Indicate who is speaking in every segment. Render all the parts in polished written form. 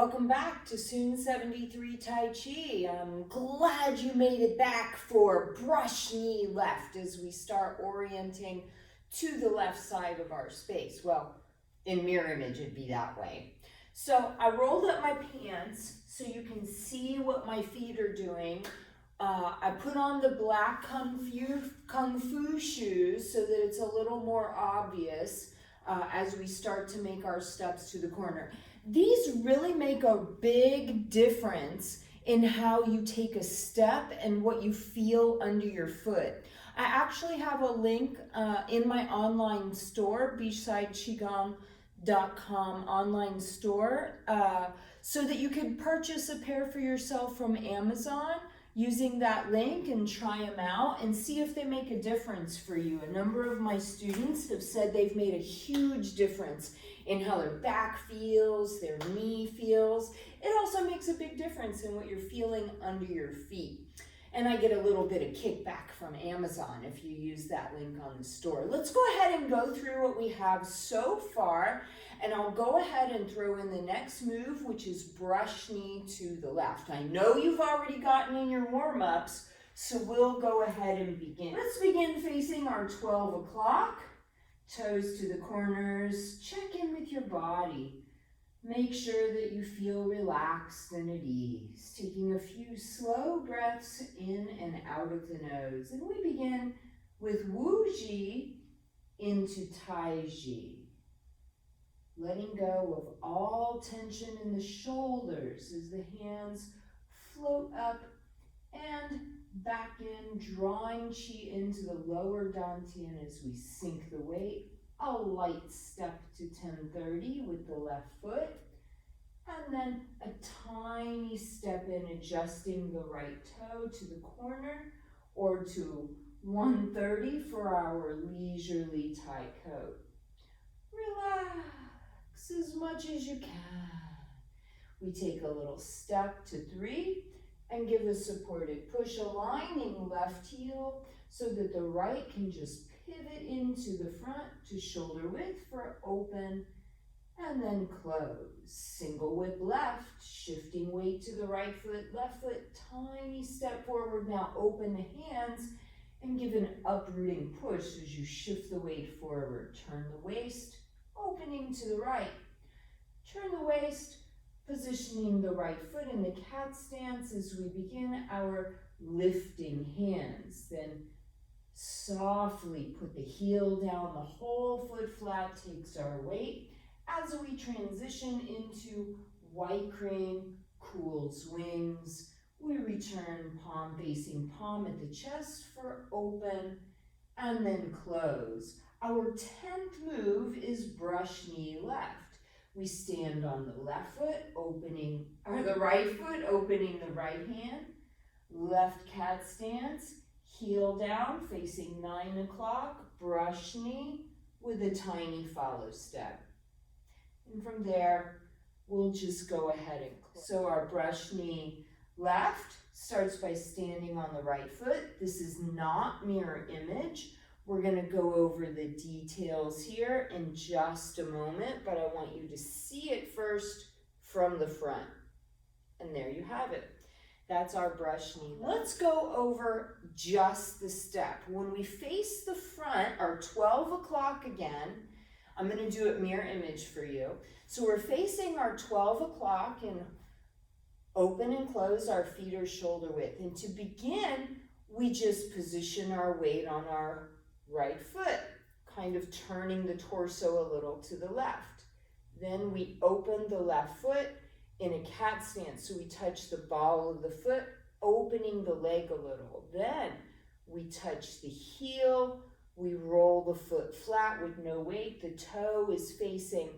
Speaker 1: Welcome back to Soon 73 Tai Chi. I'm glad you made it back for brush knee left as we start orienting to the left side of our space. Well, in mirror image it'd be that way. So I rolled up my pants so you can see what my feet are doing. I put on the black Kung Fu shoes so that it's a little more obvious as we start to make our steps to the corner. These really make a big difference in how you take a step and what you feel under your foot. I actually have a link in my online store, Beachside QiGong.com online store, so that you can purchase a pair for yourself from Amazon using that link and try them out and see if they make a difference for you. A number of my students have said they've made a huge difference in how their back feels, their knee feels. It also makes a big difference in what you're feeling under your feet. And I get a little bit of kickback from Amazon if you use that link on the store. Let's go ahead and go through what we have so far, and I'll go ahead and throw in the next move, which is brush knee to the left. I know you've already gotten in your warm-ups, so we'll go ahead and begin. Let's begin facing our 12 o'clock. Toes to the corners. Check in with your body. Make sure that you feel relaxed and at ease. Taking a few slow breaths in and out of the nose. And we begin with Wu Ji into Tai Chi. Letting go of all tension in the shoulders as the hands float up and back in, drawing Qi into the lower dantian as we sink the weight. A light step to 1030 with the left foot. And then a tiny step in, adjusting the right toe to the corner or to 130 for our leisurely tie coat. Relax as much as you can. We take a little step to 3 and give a supported push, aligning left heel so that the right can just pivot into the front to shoulder width for open, and then close. Single whip left, shifting weight to the right foot, left foot, tiny step forward. Now open the hands and give an uprooting push as you shift the weight forward. Turn the waist, opening to the right. Turn the waist, positioning the right foot in the cat stance as we begin our lifting hands. Then softly put the heel down, the whole foot flat takes our weight as we transition into white crane, cools wings. We return palm facing palm at the chest for open and then close. Our 10th move is brush knee left. We stand on the left foot, opening, or the right foot, opening the right hand. Left cat stance, heel down, facing 9 o'clock, brush knee with a tiny follow step. And from there, we'll just go ahead and close. So our brush knee left starts by standing on the right foot. This is not mirror image. We're going to go over the details here in just a moment, but I want you to see it first from the front. And there you have it. That's our brush knee. Let's go over just the step. When we face the front, our 12 o'clock again, I'm going to do it mirror image for you. So we're facing our 12 o'clock and open and close, our feet are shoulder width. And to begin, we just position our weight on our right foot, kind of turning the torso a little to the left. Then we open the left foot in a cat stance, so we touch the ball of the foot, opening the leg a little. Then we touch the heel, we roll the foot flat with no weight. The toe is facing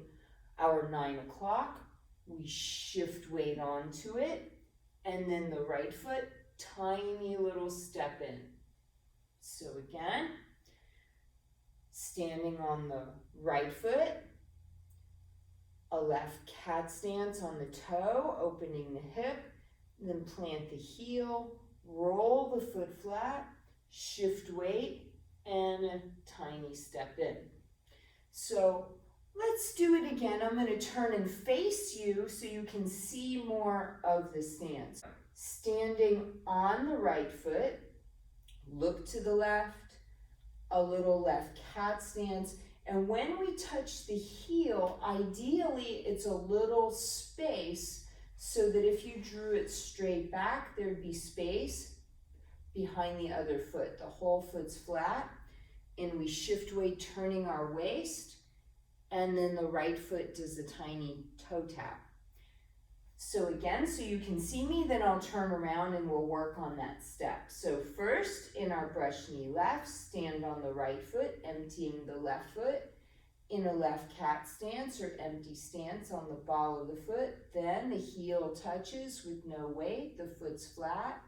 Speaker 1: our 9 o'clock. We shift weight onto it, and then the right foot, tiny little step in. So again, standing on the right foot, a left cat stance on the toe, opening the hip, then plant the heel, roll the foot flat, shift weight, and a tiny step in. So Let's do it again. I'm going to turn and face you so you can see more of the stance. Standing on the right foot, look to the left, a little left cat stance. And when we touch the heel, ideally it's a little space so that if you drew it straight back, there'd be space behind the other foot. The whole foot's flat, and we shift weight, turning our waist, and then the right foot does a tiny toe tap. So again, so you can see me, then I'll turn around and we'll work on that step. So first, in our brush knee left, stand on the right foot, emptying the left foot, in a left cat stance or empty stance on the ball of the foot. Then the heel touches with no weight, the foot's flat.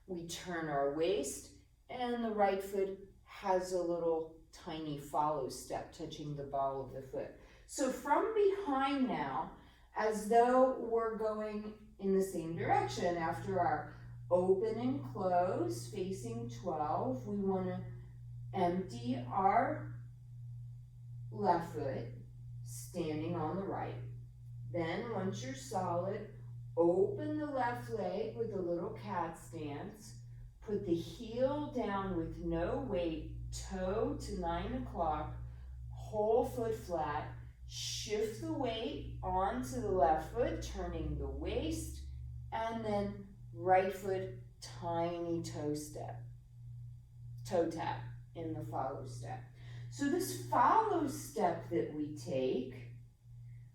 Speaker 1: We turn our waist, and the right foot has a little tiny follow step touching the ball of the foot. So from behind now, as though we're going in the same direction. After our open and close, facing 12, we want to empty our left foot, standing on the right. Then once you're solid, open the left leg with a little cat stance, put the heel down with no weight, toe to 9 o'clock, whole foot flat, shift the weight onto the left foot, turning the waist, and then right foot, tiny toe tap in the follow step. So this follow step that we take,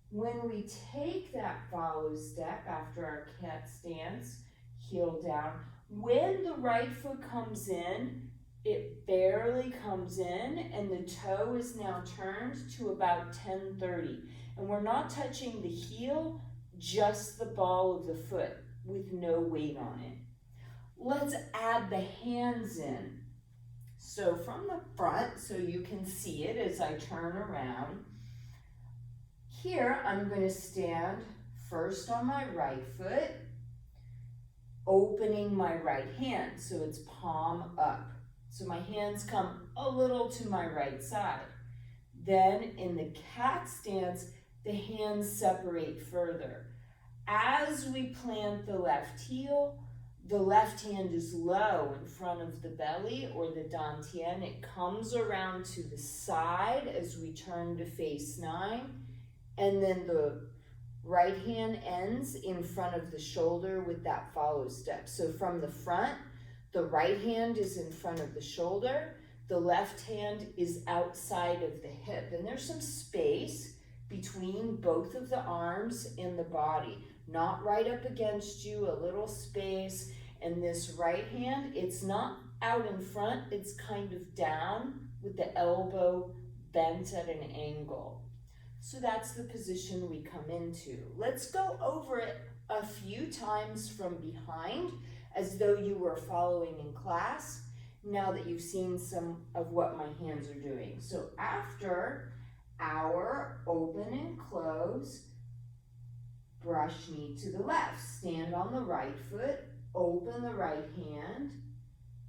Speaker 1: when we take that follow step after our cat stance, heel down, when the right foot comes in, it barely comes in, and the toe is now turned to about 10:30. And we're not touching the heel, just the ball of the foot with no weight on it. Let's add the hands in. So from the front, so you can see it as I turn around. Here, I'm going to stand first on my right foot, opening my right hand, so it's palm up. So my hands come a little to my right side. Then in the cat stance, the hands separate further. As we plant the left heel, the left hand is low in front of the belly or the dantian. It comes around to the side as we turn to face 9. And then the right hand ends in front of the shoulder with that follow step. So from the front, the right hand is in front of the shoulder, the left hand is outside of the hip, and there's some space between both of the arms and the body, not right up against you, a little space. And this right hand, it's not out in front, it's kind of down with the elbow bent at an angle. So that's the position we come into. Let's go over it a few times from behind, as though you were following in class, now that you've seen some of what my hands are doing. So after our open and close, brush knee to the left, stand on the right foot, open the right hand,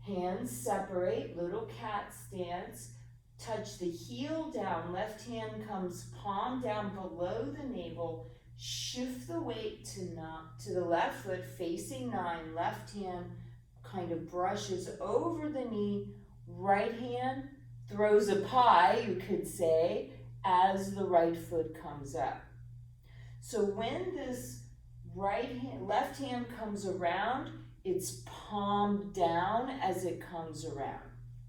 Speaker 1: hands separate, little cat stance, touch the heel down, left hand comes palm down below the navel, shift the weight to the left foot, facing 9, left hand kind of brushes over the knee, right hand throws a pie, you could say, as the right foot comes up. So when this left hand comes around, it's palm down as it comes around.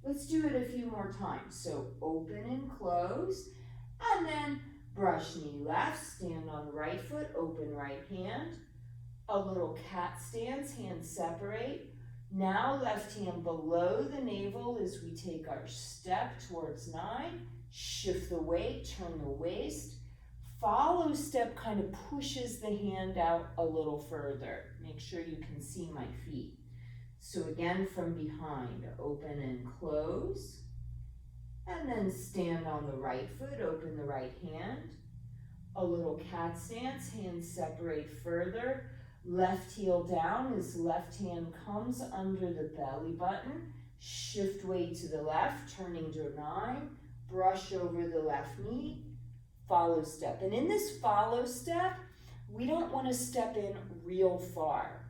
Speaker 1: Let's do it a few more times. So open and close, and then brush knee left, stand on right foot, open right hand, a little cat stance, hands separate. Now left hand below the navel as we take our step towards 9, shift the weight, turn the waist. Follow step kind of pushes the hand out a little further. Make sure you can see my feet. So again, from behind, open and close. And then stand on the right foot, open the right hand. A little cat stance, hands separate further. Left heel down as left hand comes under the belly button. Shift weight to the left, turning to 9. Brush over the left knee. follow step. And in this follow step, we don't want to step in real far,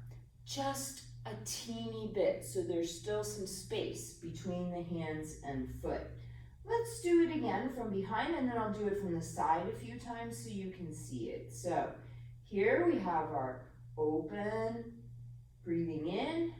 Speaker 1: just a teeny bit, so there's still some space between the hands and foot. Let's do it again from behind, and then I'll do it from the side a few times so you can see it. So here we have our open, breathing in,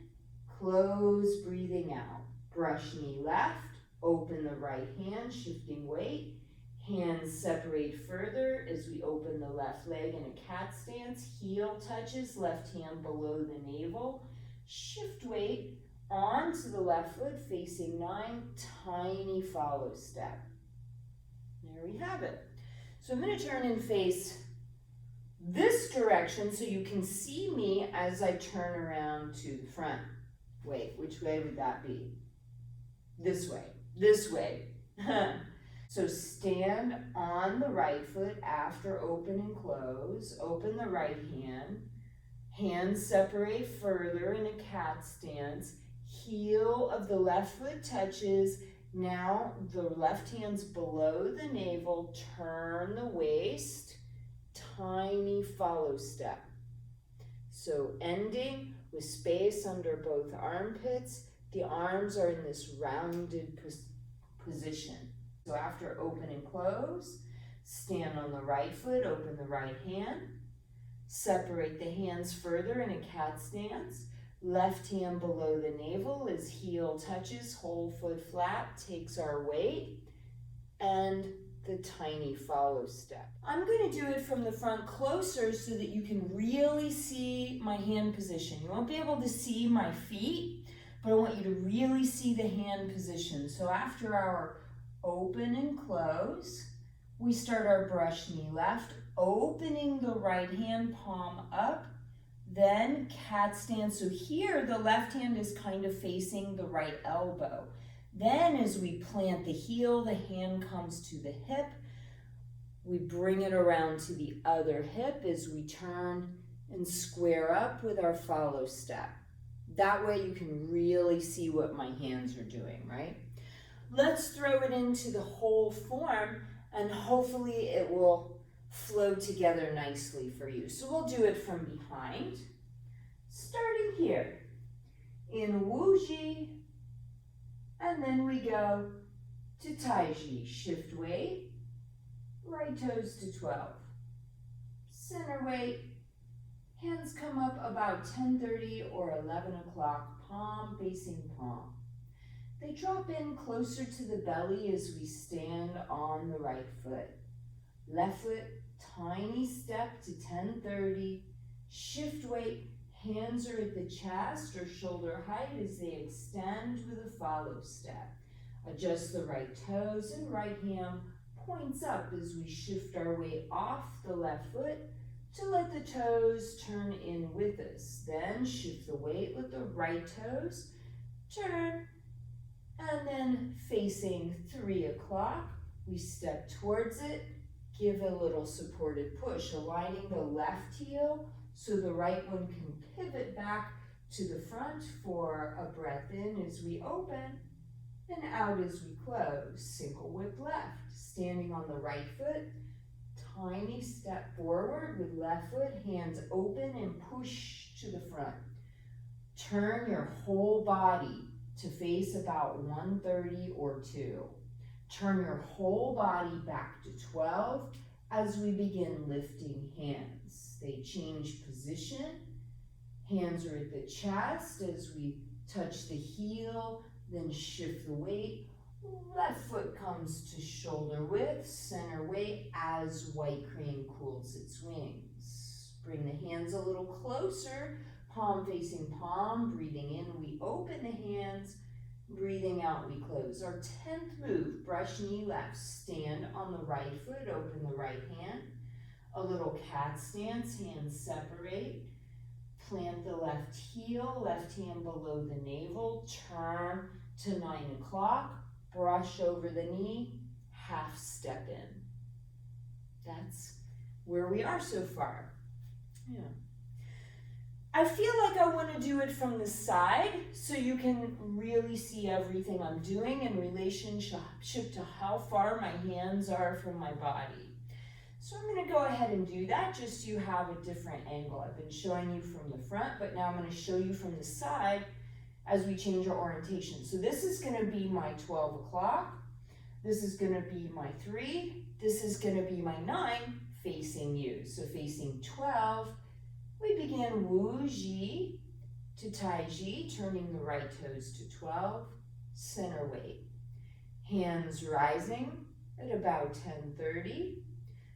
Speaker 1: close, breathing out. Brush knee left, open the right hand, shifting weight. Hands separate further as we open the left leg in a cat stance. Heel touches, left hand below the navel. Shift weight onto the left foot, facing 9, tiny follow step. There we have it. So I'm going to turn and face this direction so you can see me as I turn around to the front. Wait, which way would that be? This way. This way. So stand on the right foot after open and close. Open the right hand. Hands separate further in a cat stance. Heel of the left foot touches. Now the left hand's below the navel. Turn the waist. Tiny follow step. So ending with space under both armpits. The arms are in this rounded position. So after open and close, stand on the right foot, open the right hand. Separate the hands further in a cat stance. Left hand below the navel as heel touches, whole foot flat, takes our weight, and the tiny follow step. I'm going to do it from the front closer so that you can really see my hand position. You won't be able to see my feet, but I want you to really see the hand position. So after our open and close, we start our brush knee left, opening the right hand palm up, then cat stance. So here the left hand is kind of facing the right elbow. Then as we plant the heel, the hand comes to the hip. We bring it around to the other hip as we turn and square up with our follow step. That way you can really see what my hands are doing, right? Let's throw it into the whole form and hopefully it will flow together nicely for you. So we'll do it from behind, starting here in Wuji, and then we go to Tai Chi. Shift weight, right toes to 12. Center weight, hands come up about 10:30 or 11 o'clock, palm facing palm. They drop in closer to the belly as we stand on the right foot. Left foot, tiny step to 10:30. Shift weight, hands are at the chest or shoulder height as they extend with a follow step. Adjust the right toes and right hand points up as we shift our weight off the left foot to let the toes turn in with us. Then shift the weight, let the right toes turn. And then facing 3 o'clock, we step towards it, give a little supported push, aligning the left heel so the right one can pivot back to the front for a breath in as we open and out as we close. Single whip left, standing on the right foot, tiny step forward with left foot, hands open and push to the front. Turn your whole body to face about 130 or 2. Turn your whole body back to 12 as we begin lifting hands. They change position. Hands are at the chest as we touch the heel, then shift the weight. Left foot comes to shoulder width, center weight as white crane cools its wings. Bring the hands a little closer. Palm facing palm, breathing in, we open the hands, breathing out, we close. Our 10th move, brush knee left, stand on the right foot, open the right hand. A little cat stance, hands separate. Plant the left heel, left hand below the navel, turn to 9 o'clock, brush over the knee, half step in. That's where we are so far. Yeah. I feel like I want to do it from the side so you can really see everything I'm doing in relationship to how far my hands are from my body. So I'm going to go ahead and do that just so you have a different angle. I've been showing you from the front, but now I'm going to show you from the side as we change our orientation. So this is going to be my 12 o'clock. This is going to be my 3. This is going to be my 9 facing you. So facing 12, we begin Wu Ji to Tai Chi, turning the right toes to 12, center weight. Hands rising at about 10:30.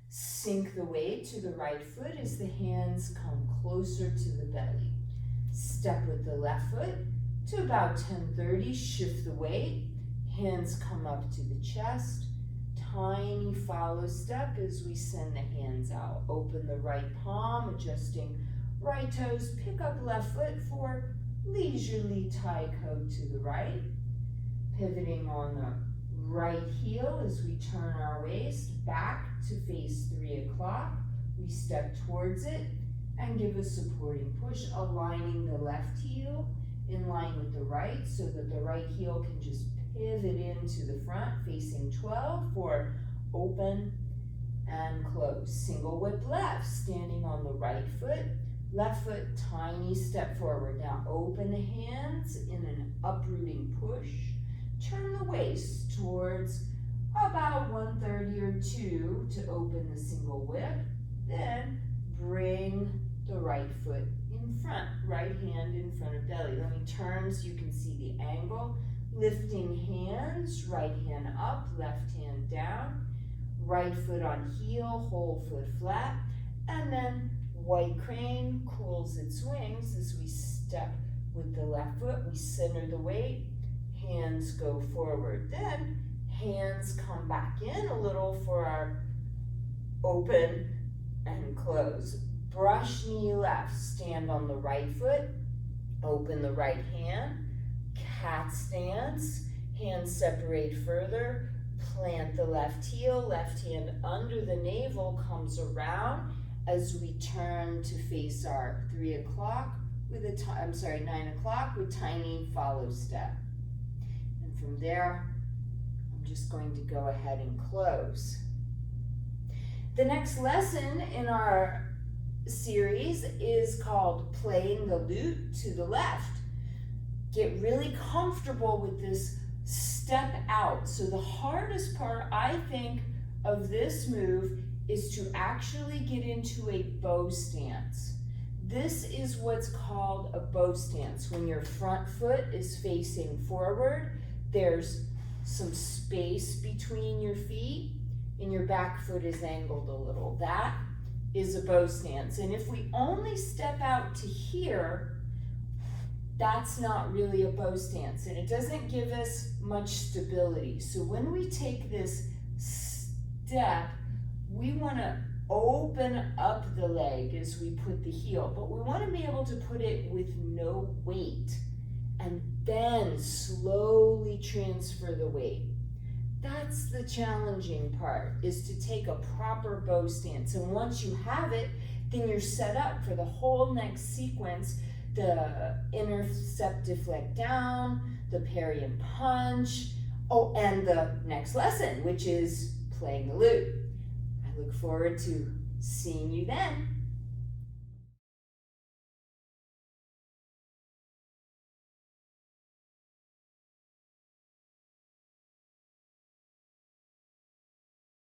Speaker 1: Sink the weight to the right foot as the hands come closer to the belly. Step with the left foot to about 10:30, shift the weight, hands come up to the chest, tiny follow step as we send the hands out. Open the right palm, adjusting right toes, pick up left foot for leisurely Tai Chi to the right, pivoting on the right heel as we turn our waist back to face 3 o'clock. We step towards it and give a supporting push, aligning the left heel in line with the right so that the right heel can just pivot into the front, facing 12 for open and close. Single whip left, standing on the right foot, left foot, tiny step forward. Now open the hands in an uprooting push. Turn the waist towards about 1:30 or 2 to open the single whip. Then bring the right foot in front, right hand in front of belly. Let me turn so you can see the angle. Lifting hands, right hand up, left hand down. Right foot on heel, whole foot flat. And then white crane cools its wings as we step with the left foot. We center the weight. Hands go forward. Then hands come back in a little for our open and close. Brush knee left, stand on the right foot, open the right hand, cat stance, hands separate further, plant the left heel, left hand under the navel comes around as we turn to face our 3 o'clock with 9 o'clock with tiny follow step. From there, I'm just going to go ahead and close. The next lesson in our series is called Playing the Lute to the Left. Get really comfortable with this step out. So the hardest part, I think, of this move is to actually get into a bow stance. This is what's called a bow stance. When your front foot is facing forward, there's some space between your feet and your back foot is angled a little. That is a bow stance. And if we only step out to here, that's not really a bow stance and it doesn't give us much stability. So when we take this step, we want to open up the leg as we put the heel, but we want to be able to put it with no weight. And then slowly transfer the weight. That's the challenging part, is to take a proper bow stance. And once you have it, then you're set up for the whole next sequence, the interceptive leg down, the parry and punch, and the next lesson, which is playing the lute. I look forward to seeing you then.